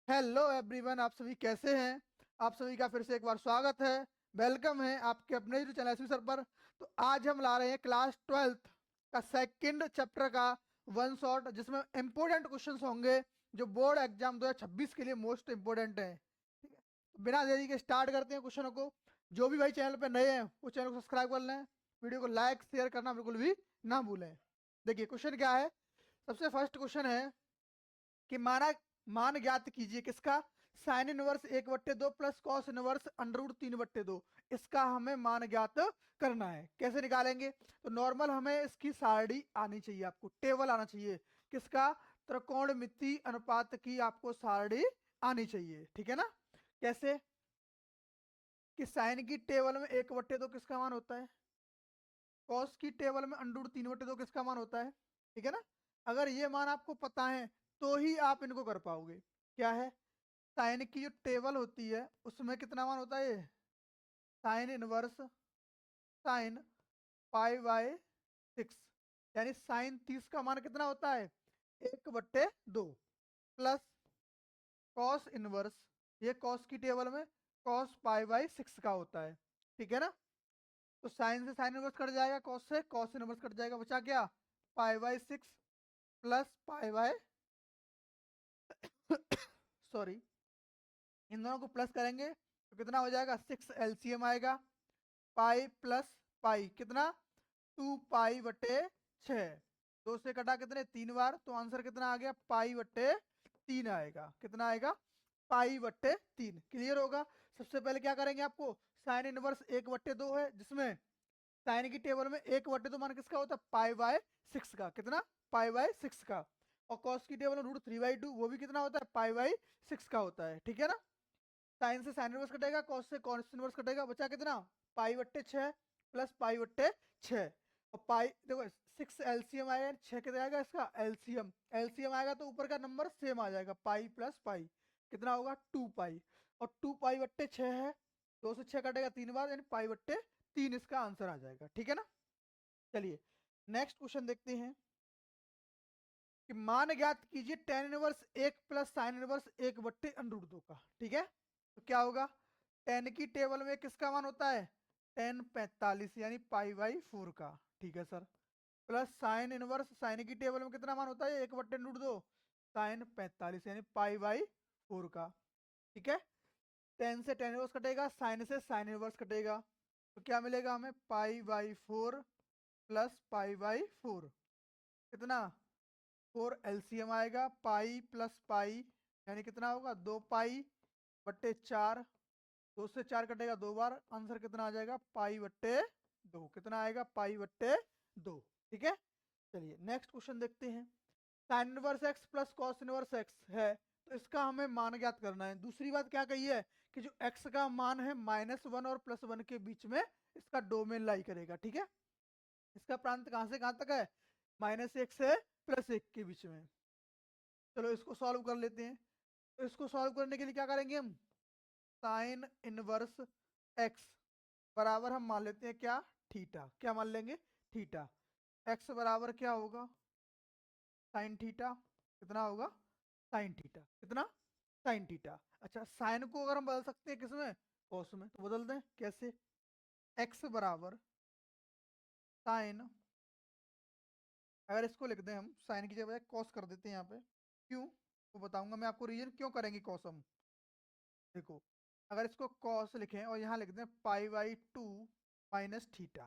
Hello everyone, आप सभी कैसे हैं। आप सभी का फिर से एक बार स्वागत है। वेलकम है आपके अपने यूट्यूब चैनल एसवी सर पर। तो आज हम ला रहे हैं क्लास 12th का सेकंड चैप्टर का वन शॉट, जिसमें इंपॉर्टेंट क्वेश्चंस होंगे जो बोर्ड एग्जाम 2026 के लिए मोस्ट इंपॉर्टेंट है। ठीक है, तो बिना देरी के स्टार्ट करते हैं क्वेश्चनों को। जो भी भाई चैनल पर नए हैं वो चैनल को सब्सक्राइब कर लें, वीडियो को लाइक शेयर करना बिल्कुल भी ना भूलें। देखिए क्वेश्चन क्या है। सबसे फर्स्ट क्वेश्चन है कि मान ज्ञात कीजिए किसका। Sine inverse 1/2 plus cos inverse √3/2। इसका हमें मान ज्ञात करना है। कैसे निकालेंगे? तो नॉर्मल हमें इसकी सारणी आनी चाहिए, आपको टेबल आना चाहिए। किसका? त्रिकोणमिति अनुपात की आपको सारणी आनी चाहिए। ठीक है ना। कैसे? कि साइन की टेबल में 1/2 किसका मान होता है, कॉस की टेबल में √3/2 किसका मान होता है। ठीक है ना। अगर ये मान आपको पता है तो ही आप इनको कर पाओगे। क्या है? साइन की जो टेबल होती है उसमें कितना मान होता है ये, साइन इनवर्स साइन π/6, यानी साइन 30 का मान कितना होता है, 1/2 प्लस कॉस इनवर्स, ये कॉस की टेबल में कॉस π/6 का होता है। ठीक है ना। तो साइन से साइन इनवर्स कट जाएगा, कॉस से कॉस इनवर्स कट जाएगा, बचा क्या, π/6 प्लस सॉरी, इन दोनों को प्लस करेंगे तो कितना हो जाएगा, 6 एलसीएम आएगा। पाई प्लस पाई कितना, 2π/6। दो से कटा कितने, 3 बार, तो आंसर कितना आ गया, π/3 आएगा। कितना आएगा, π/3। क्लियर होगा। सबसे पहले क्या करेंगे, आपको साइन इनवर्स 1/2 है, जिसमें साइन की टेबल में 1/2 मान किसका होता है, π/6 का। कितना, π/6 का। और कॉस की टेबल में √3/2, वो भी कितना होता है, π/6 का होता है। ठीक है ना। साइन से साइन इनवर्स कटेगा, कॉस से कॉस इनवर्स कटेगा, बचा कितना, π/6 प्लस π/6। और पाई देखो 6 एलसीएम आएगा, 6 कितना आएगा इसका एलसीएम। एलसीएम आएगा तो ऊपर का नंबर सेम आ जाएगा, पाई प्लस पाई कितना होगा, 2π। और 2π/6 है, 2 से 6 कटेगा 3 बार, यानी π/3 इसका आंसर आ जाएगा। ठीक है ना। चलिए नेक्स्ट क्वेश्चन देखते हैं कि मान ज्ञात कीजिए tan inverse 1 plus sine inverse 1/√2 का। ठीक है, तो क्या होगा, टेन की टेबल में किसका मान होता है, टेन 45 यानी π/4 का। ठीक है sir. Plus sine inverse, sine की टेबल में कितना मान होता है, 1/√2 साइन 45 यानी π/4 का। ठीक है। टेन से टेन इनवर्स कटेगा, साइन से साइन इनवर्स कटेगा, तो क्या मिलेगा हमें, π/4 प्लस π/4 कितना, 4 एलसीएम आएगा, पाई प्लस पाई यानी कितना होगा, 2π/4। 2 से 4 कटेगा 2 बार, आंसर कितना आ जाएगा, π/2। कितना आएगा, π/2। ठीक है। चलिए नेक्स्ट क्वेश्चन देखते हैं। Sine inverse x plus cos inverse x है, तो इसका हमें मान ज्ञात करना है। दूसरी बात क्या कही है कि जो एक्स का मान है -1 और +1 के बीच में इसका डोमेन लाई करेगा। ठीक है। इसका प्रांत कहाँ से कहाँ तक है, -1 से +1 के बीच में। चलो इसको सॉल्व कर लेते हैं। तो इसको सॉल्व करने के लिए क्या करेंगे हम, साइन इनवर्स एक्स बराबर हम मान लेते हैं क्या, थीटा। क्या मान लेंगे, थीटा। एक्स बराबर क्या होगा, साइन थीटा। कितना होगा, साइन थीटा। कितना, साइन थीटा। अच्छा, साइन को अगर हम बदल सकते हैं किसमें, कॉस में, तो बदल दें। कैसे, एक्स बराबर साइन, अगर इसको लिख दें हम, साइन की जगह कॉस कर देते हैं यहाँ पे। क्यों, वो बताऊंगा मैं आपको रीजन क्यों करेंगे कॉस हम। देखो, अगर इसको कॉस लिखें और यहाँ लिख दें π/2 माइनस थीटा।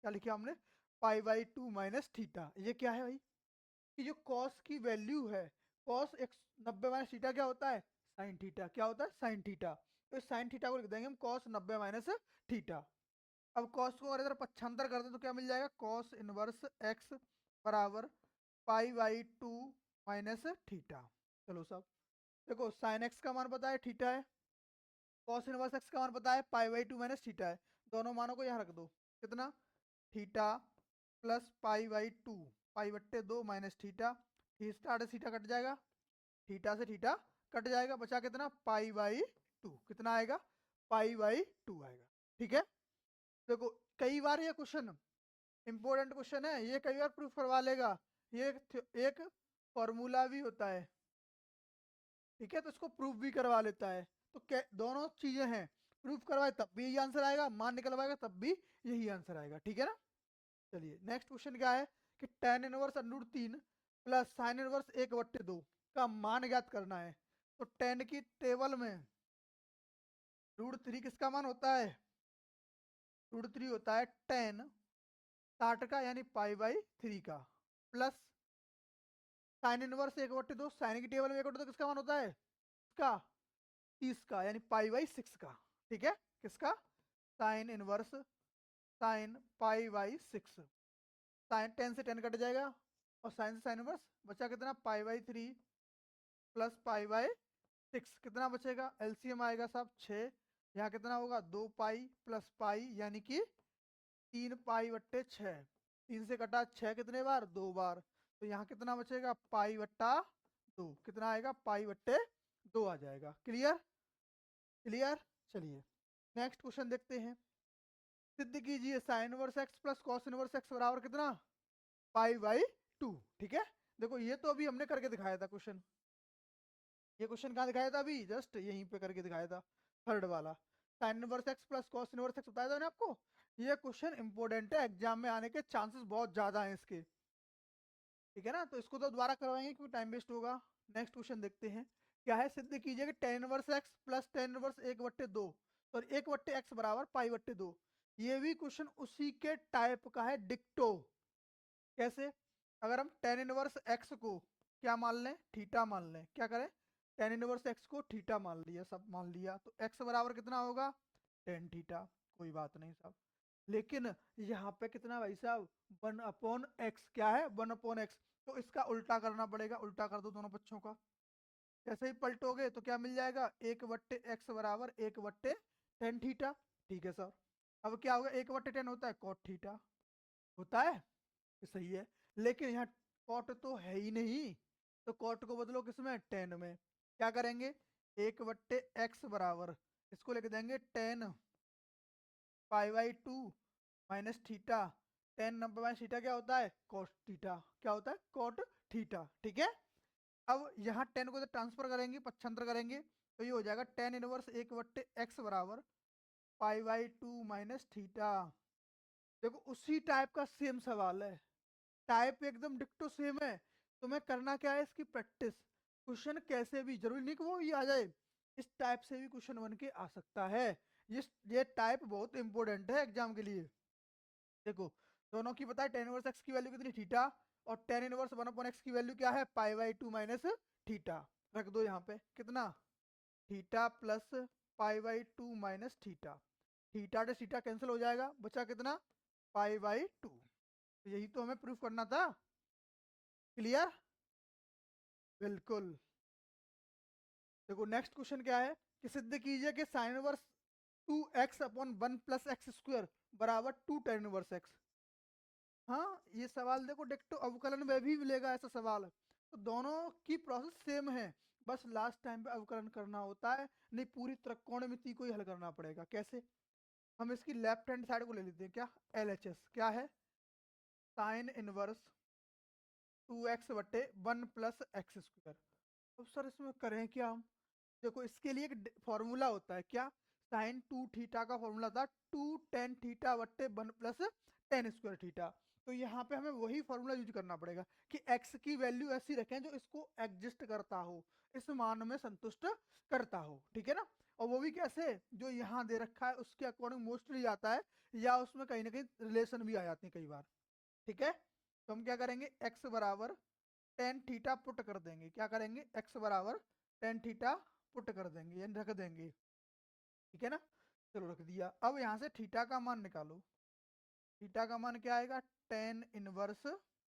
क्या लिखे हमने, π/2 माइनस थीटा। ये क्या है भाई, कि जो कॉस की वैल्यू है, कॉस 90 माइनस थीटा क्या होता है, साइन थीटा। क्या होता है, साइन थीटा। तो इस साइन थीटा को लिख देंगे हम कॉस 90 माइनस थीटा। अब कॉस को अगर इधर पक्षांतर कर दें तो क्या मिल जाएगा, कॉस इनवर्स एक्स बराबर π/2 माइनस थीटा। चलो सब, देखो साइन एक्स का मान पता है थीटा है, कॉस इनवर्स एक्स का मान पता है π/2 माइनस थीटा है। दोनों मानों को यहाँ रख दो, कितना, theta plus π/2, π/2 minus theta. Theta से थीटा कट जाएगा, थीटा से थीटा कट जाएगा, बचा कितना, π/2। कितना आएगा, π/2 आएगा। ठीक है। देखो कई बार ये क्वेश्चन इंपॉर्टेंट क्वेश्चन है, ये कई बार प्रूफ करवा लेगा। ये एक फॉर्मूला भी होता है। ठीक है, तो इसको प्रूफ भी करवा लेता है। तो दोनों चीजें हैं, प्रूफ करवाए तब भी यही आंसर आएगा, मान निकलवाएगा तब भी यही आंसर आएगा। ठीक है ना। चलिए नेक्स्ट क्वेश्चन क्या है कि tan inverse √3 plus sine inverse 1/2 का मान ज्ञात करना है। तो tan की टेबल में √3 किसका मान होता है? √3 होता है tan 60 का यानी π/3 का, प्लस साइन इनवर्स 1/2, साइन की टेबल में 1/2 किसका मान होता है? इसका 30 का यानी π/6 का। ठीक है, किसका? साइन इनवर्स साइन π/6, साइन 10 से 10 कट जाएगा और साइन से साइन इनवर्स बचा कितना? π/3 प्लस π/6, कितना बचेगा? एलसीएम आएगा साहब 6, यहाँ कितना होगा? 2 पाई प्लस पाई यानी कि 3 π/6, 3 से कटा 6 कितने बार? 2 बार, तो यहाँ कितना बचेगा? π/2, कितना आएगा? π/2 आ जाएगा। क्लियर? क्लियर। चलिए नेक्स्ट क्वेश्चन देखते हैं। सिद्ध कीजिए sine inverse x plus cos inverse x बराबर कितना? π/2। ठीक है, देखो ये तो अभी हमने करके दिखाया था क्वेश्चन, ये क्वेश्चन कहाँ दिखाया था? अभी जस्ट यहीं पे करके दिखाया था, थर्ड वाला। Sine inverse x plus cos inverse x बताया था ना आपको। ये क्वेश्चन इंपॉर्टेंट है, एग्जाम में आने के चांसेस बहुत ज्यादा हैं इसके। ठीक है ना, तो इसको तो दोबारा करवाएंगे क्योंकि टाइम वेस्ट होगा। नेक्स्ट क्वेश्चन देखते हैं क्या है। सिद्ध कीजिए कि tan inverse x plus tan inverse 1/2 और 1/x बराबर π/2। ये भी क्वेश्चन उसी के टाइप का है, डिक्टो। कैसे? अगर हम tan इनवर्स x को क्या मान लें? थीटा मान लें। क्या करें? tan इनवर्स x को थीटा मान लिया, सब मान लिया, तो x बराबर कितना होगा? tan theta. कोई बात नहीं साहब, लेकिन यहाँ पे कितना भाई साहब? 1/x। क्या है? 1/x, तो इसका उल्टा करना पड़ेगा। उल्टा कर दो दोनों पक्षों का, जैसे ही पलटोगे तो क्या मिल जाएगा? 1/x बराबर 1/tan थीटा। ठीक है सर, अब क्या होगा? 1/tan होता है cot थीटा, होता है, ये सही है, लेकिन यहाँ कॉट तो है ही नहीं, तो कॉट को बदलो किसमें? tan में। क्या करेंगे? 1/x बराबर, इसको लिख देंगे tan π/2 minus theta. tan number minus theta क्या होता है? cos theta. क्या होता है? cot theta. ठीक है, अब यहाँ tan को ट्रांसफर करेंगे, पक्षांतर करेंगे, तो ये हो जाएगा tan इनवर्स 1/x बराबर π/2 माइनस थीटा। देखो उसी टाइप का सेम सवाल है, टाइप एकदम डिक्टो सेम है। तुम्हें करना क्या है? इसकी प्रैक्टिस। क्वेश्चन कैसे भी, जरूरी नहीं कि वो ही आ जाए, इस टाइप से भी क्वेश्चन बन के आ सकता है। ये टाइप बहुत इंपॉर्टेंट है एग्जाम के लिए। देखो दोनों की पता है tan इनवर्स x की वैल्यू कितनी? थीटा, और tan इनवर्स 1/x की वैल्यू क्या है? π/2 माइनस थीटा। रख दो यहाँ पे कितना? Theta plus π/2 minus theta, theta से थीटा कैंसिल हो जाएगा, बचा कितना? π/2। तो यही तो हमें प्रूफ करना था। क्लियर? बिल्कुल। देखो नेक्स्ट क्वेश्चन क्या है कि सिद्ध कीजिए कि sine inverse 2x/1 plus x square बराबर 2 tan इनवर्स x। हाँ ये सवाल देखो डिक्टो अवकलन में भी मिलेगा ऐसा सवाल, तो दोनों की प्रोसेस सेम है, बस लास्ट टाइम पे अवकलन करना होता है, नहीं पूरी त्रिकोणमिति को ही हल करना पड़ेगा। कैसे? हम इसकी लेफ्ट हैंड साइड को ले लेते हैं, क्या? LHS क्या है? Sine inverse 2x/1 plus x square. अब सर इसमें करें क्या हम? देखो इसके लिए एक फॉर्मूला होता है, क्या? साइन 2 थीटा का फॉर्मूला था 2 tan थीटा/1 प्लस tan स्क्वायर थीटा। तो यहाँ पे हमें वही फॉर्मूला यूज करना पड़ेगा कि x की वैल्यू ऐसी रखें जो इसको एग्जिस्ट करता हो, इस मान में संतुष्ट करता हो। ठीक है ना, और वो भी कैसे? जो यहाँ दे रखा है उसके अकॉर्डिंग मोस्टली आता है, या उसमें कहीं ना कहीं रिलेशन भी आ जाते हैं कई बार। ठीक है, तो हम क्या करेंगे? x बराबर tan थीटा पुट कर देंगे। क्या करेंगे? x बराबर tan थीटा पुट कर देंगे, यानी रख देंगे। ठीक है ना, चलो रख दिया। अब यहाँ से थीटा का मान निकालो। थीटा का मान क्या आएगा? tan inverse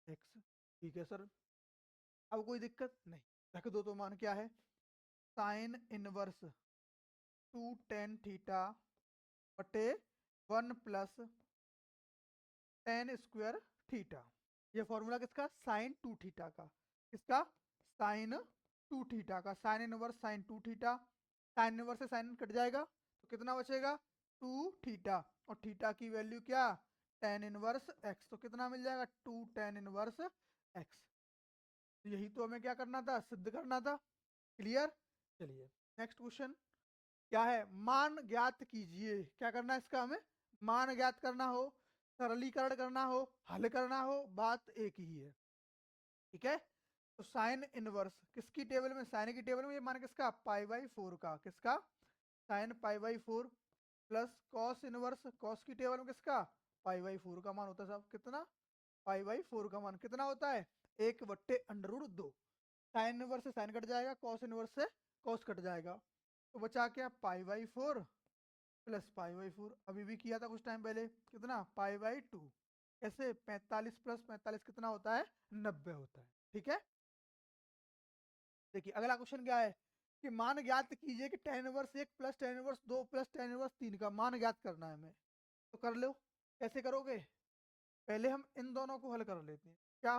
x। ठीक है सर, अब कोई दिक्कत नहीं, रख दो। तो मान क्या है? साइन इनवर्स 2 tan थीटा बटे 1 प्लस tan स्क्वायर थीटा। ये फॉर्मूला किसका? साइन 2 थीटा का। किसका? साइन 2 थीटा का। Sign inverse sign 2 theta, sine inverse से साइन कट जाएगा तो कितना बचेगा? 2 थीटा, और थीटा की वैल्यू क्या? tan इनवर्स x, तो कितना मिल जाएगा? 2 tan इनवर्स x। तो यही तो हमें क्या करना था? सिद्ध करना था। क्लियर? चलिए नेक्स्ट क्वेश्चन क्या है, मान ज्ञात कीजिए। क्या करना है इसका, हमें मान ज्ञात करना हो, सरलीकरण करना हो, हल करना हो, बात एक ही है। ठीक है, तो साइन इनवर्स किसकी टेबल में, साइन की टेबल में ये मान किसका, π/4 का, किसका, sine π/4 plus cos inverse, cos की टेबल में किसका, π/4 का मान होता है साहब, कितना, π/4 का मान कितना होता है, 1/√2। साइन इनवर्स से साइन कट जाएगा, कॉस इनवर्स से कॉस कट जाएगा, तो बचा क्या, π/4 प्लस π/4। अभी भी किया था कुछ टाइम पहले, कितना, π/2। कैसे, 45 प्लस 45 कितना होता है, 90 होता है। ठीक है, देखिए अगला क्वेश्चन क्या है कि मान ज्ञात कीजिए कि tan inverse 1 plus tan inverse 2 plus tan inverse 3 का मान ज्ञात करना है हमें। तो कर लो, कैसे करोगे, पहले हम इन दोनों को हल कर लेते हैं। क्या,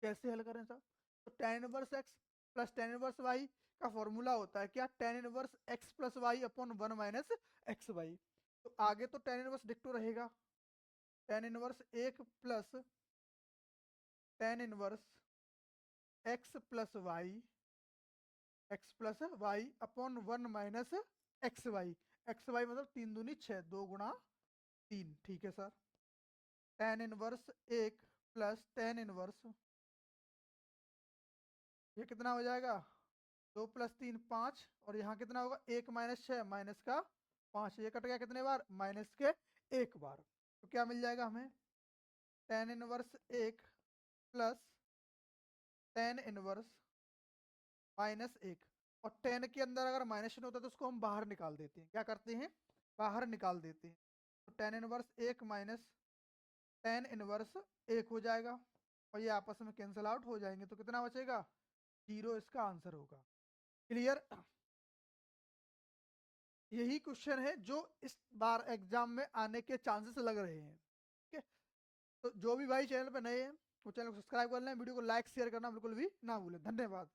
कैसे हल करें साहब, तो tan inverse x plus tan inverse y का फॉर्मूला होता है क्या, tan inverse x plus y upon 1 minus x y. तो आगे तो tan इनवर्स डिक्टो रहेगा, tan inverse 1 plus tan inverse x plus y, x plus y upon 1 minus x y. X y मतलब 3 दूनी 6, 2 गुणा 3। ठीक है sir, tan inverse 1 plus tan inverse, ये कितना हो जाएगा, 2 प्लस 3 5, और यहाँ कितना होगा, 1 माइनस 6 माइनस का 5, ये कट गया कितने बार, माइनस के 1 बार। तो क्या मिल जाएगा हमें, tan inverse 1 plus tan inverse minus 1, और tan के अंदर अगर माइनस होता है तो उसको हम बाहर निकाल देते हैं। क्या करते हैं, बाहर निकाल देते हैं। तो tan inverse 1 minus tan inverse 1 हो जाएगा, और ये आपस में कैंसिल आउट हो जाएंगे, तो कितना बचेगा, 0 इसका आंसर होगा। क्लियर, यही क्वेश्चन है जो इस बार एग्जाम में आने के चांसेस लग रहे हैं। ठीक है, तो जो भी भाई चैनल पे नए हैं वो चैनल को सब्सक्राइब कर लें, वीडियो को लाइक शेयर करना बिल्कुल भी ना भूलें। धन्यवाद।